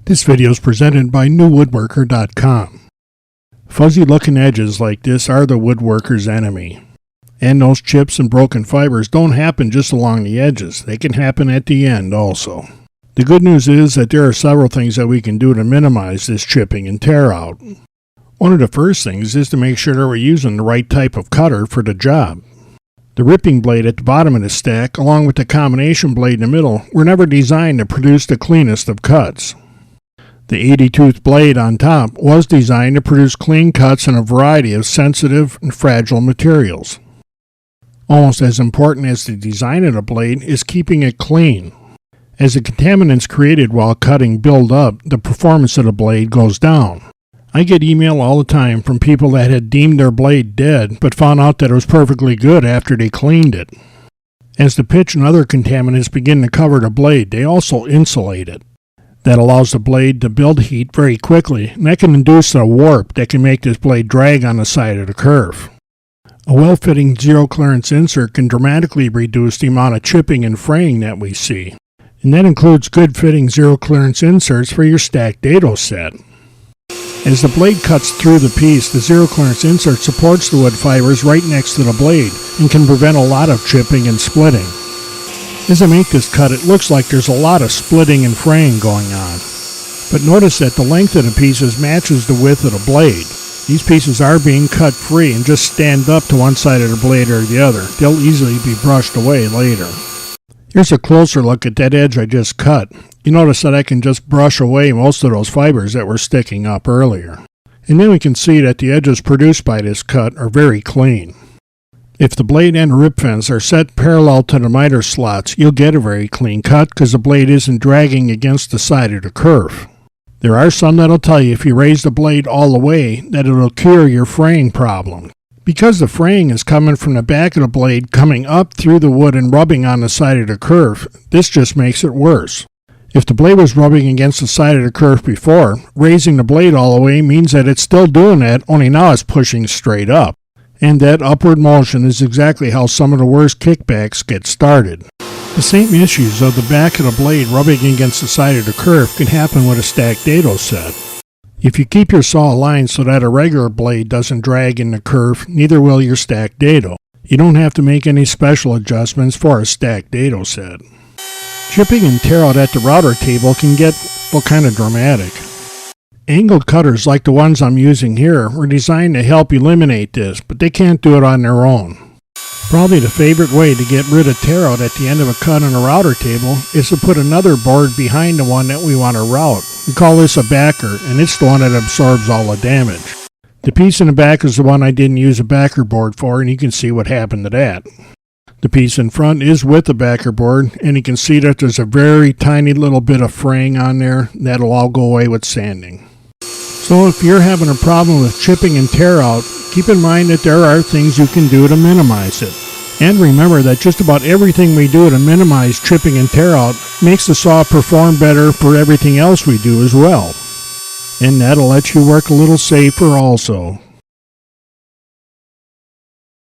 This video is presented by newwoodworker.com. Fuzzy looking edges like this are the woodworker's enemy. And those chips and broken fibers don't happen just along the edges. They can happen at the end also. The good news is that there are several things that we can do to minimize this chipping and tear out. One of the first things is to make sure that we're using the right type of cutter for the job. The ripping blade at the bottom of the stack, along with the combination blade in the middle, were never designed to produce the cleanest of cuts. The 80-tooth blade on top was designed to produce clean cuts in a variety of sensitive and fragile materials. Almost as important as the design of the blade is keeping it clean. As the contaminants created while cutting build up, the performance of the blade goes down. I get email all the time from people that had deemed their blade dead but found out that it was perfectly good after they cleaned it. As the pitch and other contaminants begin to cover the blade, they also insulate it. That allows the blade to build heat very quickly, and that can induce a warp that can make this blade drag on the side of the curve. A well-fitting zero-clearance insert can dramatically reduce the amount of chipping and fraying that we see, and that includes good-fitting zero-clearance inserts for your stacked dado set. As the blade cuts through the piece, the zero-clearance insert supports the wood fibers right next to the blade and can prevent a lot of chipping and splitting. As I make this cut, it looks like there's a lot of splitting and fraying going on. But notice that the length of the pieces matches the width of the blade. These pieces are being cut free and just stand up to one side of the blade or the other. They'll easily be brushed away later. Here's a closer look at that edge I just cut. You notice that I can just brush away most of those fibers that were sticking up earlier. And then we can see that the edges produced by this cut are very clean. If the blade and rip fence are set parallel to the miter slots, you'll get a very clean cut because the blade isn't dragging against the side of the curve. There are some that'll tell you if you raise the blade all the way that it'll cure your fraying problem. Because the fraying is coming from the back of the blade coming up through the wood and rubbing on the side of the curve, this just makes it worse. If the blade was rubbing against the side of the curve before, raising the blade all the way means that it's still doing that, only now it's pushing straight up. And that upward motion is exactly how some of the worst kickbacks get started. The same issues of the back of the blade rubbing against the side of the curve can happen with a stacked dado set. If you keep your saw aligned so that a regular blade doesn't drag in the curve, neither will your stacked dado. You don't have to make any special adjustments for a stacked dado set. Chipping and tear out at the router table can get, kind of dramatic. Angled cutters like the ones I'm using here were designed to help eliminate this, but they can't do it on their own. Probably the favorite way to get rid of tear out at the end of a cut on a router table is to put another board behind the one that we want to route. We call this a backer, and it's the one that absorbs all the damage. The piece in the back is the one I didn't use a backer board for, and you can see what happened to that. The piece in front is with the backer board, and you can see that there's a very tiny little bit of fraying on there. That'll all go away with sanding. So if you're having a problem with chipping and tear out, keep in mind that there are things you can do to minimize it. And remember that just about everything we do to minimize chipping and tear out makes the saw perform better for everything else we do as well. And that'll let you work a little safer also.